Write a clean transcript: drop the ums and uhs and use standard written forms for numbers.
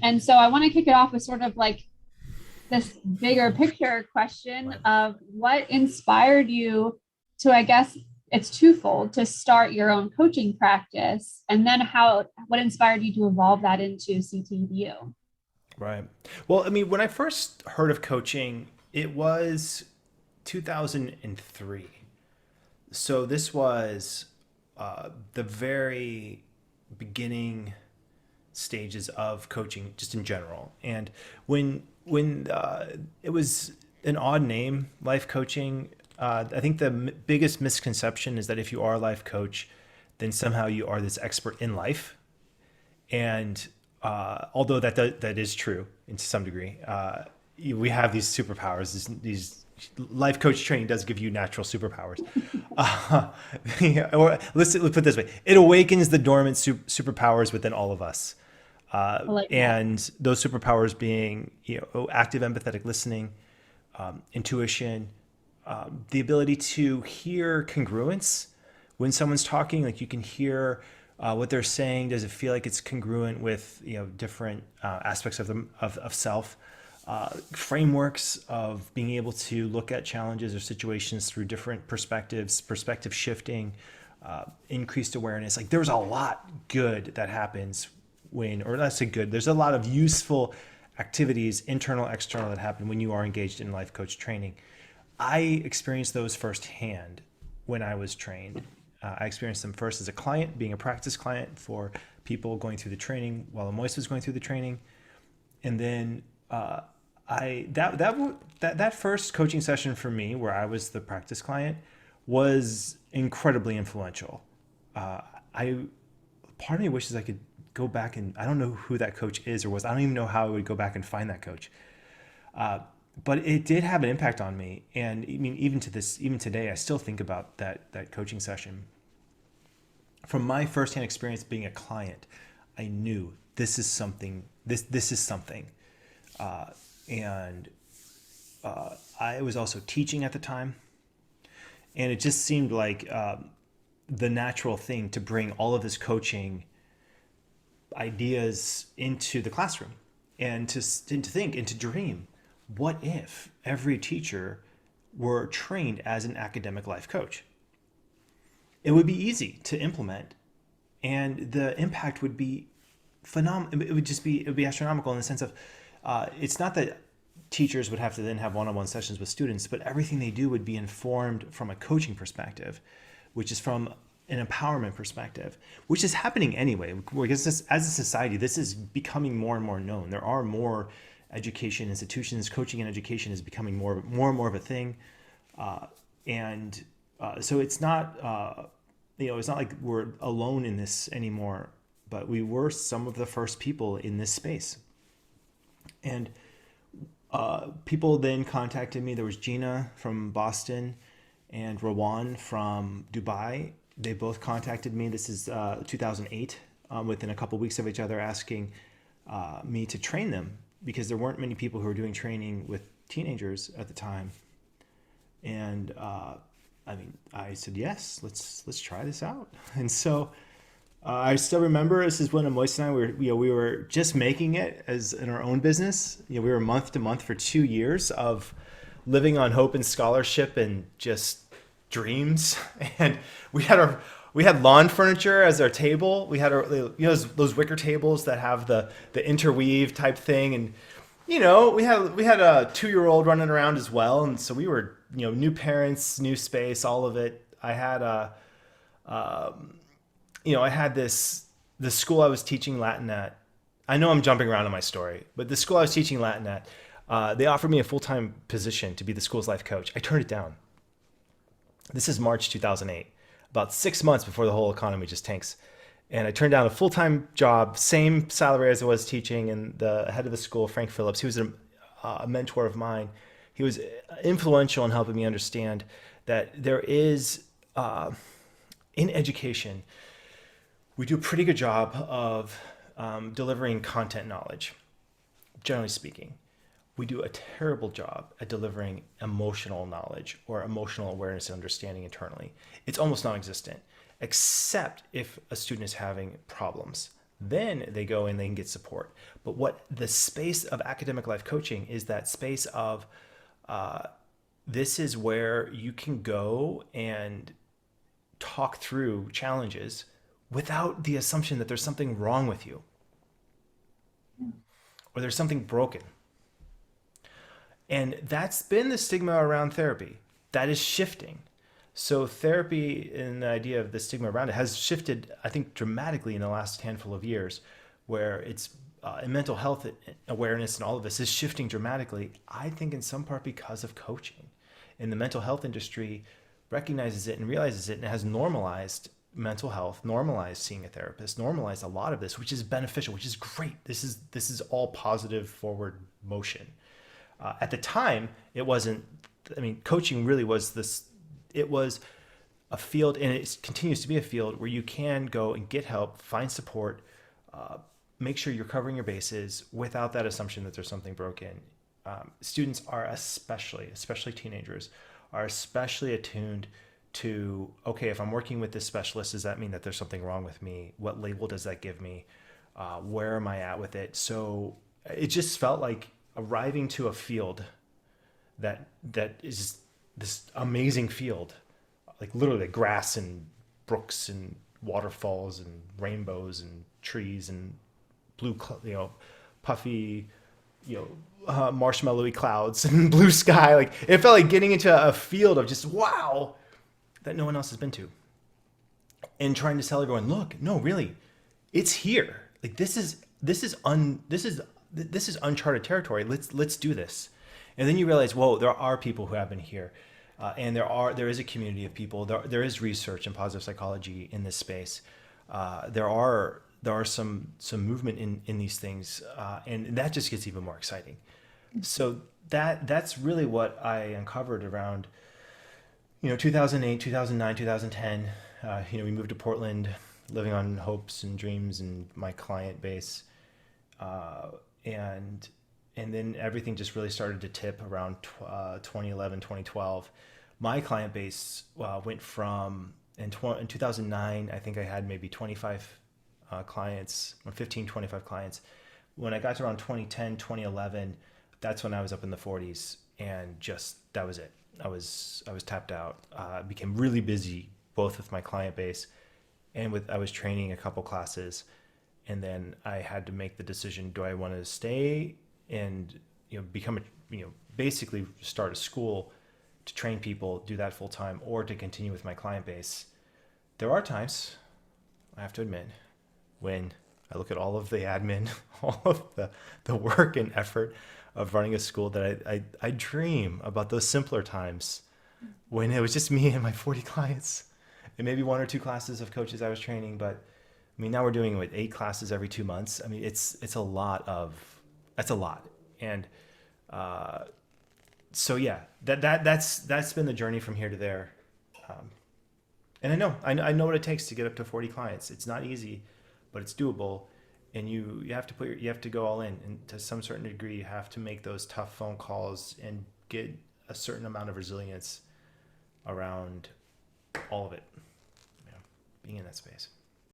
And so I want to kick it off with sort of like this bigger picture question Right. of what inspired you to, I guess it's twofold, to start your own coaching practice, and then what inspired you to evolve that into CTEDU? Right. Well, I mean, when I first heard of coaching, it was 2003. So this was the very beginning stages of coaching, just in general. And when it was an odd name, life coaching. I think the biggest misconception is that if you are a life coach, then somehow you are this expert in life. And although that is true to some degree, we have these superpowers. These life coach training does give you natural superpowers. Uh, or let's put it this way: it awakens the dormant superpowers within all of us. I like that. And those superpowers being, active empathetic listening, intuition, the ability to hear congruence when someone's talking. Like you can hear what they're saying. Does it feel like it's congruent with different aspects of them of self? Frameworks of being able to look at challenges or situations through different perspectives, perspective shifting, increased awareness. Like there's a lot good that happens when, or not say good, there's a lot of useful activities, internal, external, that happen when you are engaged in life coach training. I experienced those firsthand when I was trained. I experienced them first as a client, being a practice client for people going through the training while Amois was going through the training. And then I that first coaching session for me, where I was the practice client, was incredibly influential. I Part of me wishes I could go back, and I don't know who that coach is or was. I don't even know how I would go back and find that coach. But it did have an impact on me, and I mean, even today, I still think about that coaching session. From my firsthand experience being a client, I knew this is something. This is something, and I was also teaching at the time, and it just seemed like the natural thing to bring all of this coaching ideas into the classroom, and to think and to dream, what if every teacher were trained as an academic life coach? It would be easy to implement, and the impact would be phenomenal. It would be astronomical in the sense of it's not that teachers would have to then have one-on-one sessions with students, but everything they do would be informed from a coaching perspective, which is from an empowerment perspective, which is happening anyway. Because as a society, this is becoming more and more known. There are more education institutions. Coaching and education is becoming more and more of a thing, and so it's not it's not like we're alone in this anymore. But we were some of the first people in this space, and people then contacted me. There was Gina from Boston and Rawan from Dubai. They both contacted me. This is 2008, within a couple of weeks of each other, asking me to train them because there weren't many people who were doing training with teenagers at the time. And I mean, I said yes. Let's try this out. And so I still remember this is when Amois and I we were just making it as in our own business. We were month to month for 2 years of living on hope and scholarship and just dreams. And we had lawn furniture as our table. We had our those wicker tables that have the interweave type thing, and we had a 2-year-old running around as well. And so we were new parents, new space, all of it. I had I had the school I was teaching Latin at. I know I'm jumping around in my story, but the school I was teaching Latin at, they offered me a full-time position to be the school's life coach. I turned it down. This is March 2008, about 6 months before the whole economy just tanks. And I turned down a full-time job, same salary as I was teaching. And the head of the school, Frank Phillips, he was a mentor of mine. He was influential in helping me understand that there is, in education, we do a pretty good job of delivering content knowledge, generally speaking. We do a terrible job at delivering emotional knowledge or emotional awareness and understanding internally. It's almost non-existent, except if a student is having problems. Then they go and they can get support. But what the space of academic life coaching is, that space of this is where you can go and talk through challenges without the assumption that there's something wrong with you or there's something broken. And that's been the stigma around therapy. That is shifting. So therapy and the idea of the stigma around it has shifted, I think, dramatically in the last handful of years, where it's mental health awareness and all of this is shifting dramatically, I think in some part because of coaching. And the mental health industry recognizes it and realizes it and has normalized mental health, normalized seeing a therapist, normalized a lot of this, which is beneficial, which is great. This is all positive forward motion. At the time, it wasn't, I mean, coaching really was this, it was a field, and it continues to be a field where you can go and get help, find support, make sure you're covering your bases without that assumption that there's something broken. Students are especially teenagers, are especially attuned to, okay, if I'm working with this specialist, does that mean that there's something wrong with me? What label does that give me? Where am I at with it? So it just felt like arriving to a field that is this amazing field, like literally grass and brooks and waterfalls and rainbows and trees and blue, puffy, marshmallowy clouds and blue sky. Like it felt like getting into a field of just wow that no one else has been to, and trying to tell everyone, look, no, really, it's here. Like this is uncharted territory. Let's do this. And then you realize, whoa, there are people who have been here, and there is a community of people. There is research in positive psychology in this space. There are some movement in these things, and that just gets even more exciting. So that's really what I uncovered around 2008, 2009, 2010. We moved to Portland, living on hopes and dreams and my client base, and then everything just really started to tip around 2011, 2012. My client base went from, in 2009, I think I had maybe 25 clients, or 15, 25 clients. When I got to around 2010, 2011, that's when I was up in the 40s, and just, that was it. I was tapped out. I became really busy, both with my client base and I was training a couple classes. And then I had to make the decision, do I want to stay and basically start a school to train people, do that full time, or to continue with my client base? There are times, I have to admit, when I look at all of the admin, all of the work and effort of running a school, that I dream about those simpler times when it was just me and my 40 clients and maybe one or two classes of coaches I was training. But I mean, now we're doing 8 classes every 2 months. I mean, that's a lot. And so yeah, that's been the journey from here to there. And I know what it takes to get up to 40 clients. It's not easy, but it's doable. And you have to go all in, and to some certain degree, you have to make those tough phone calls and get a certain amount of resilience around all of it, being in that space.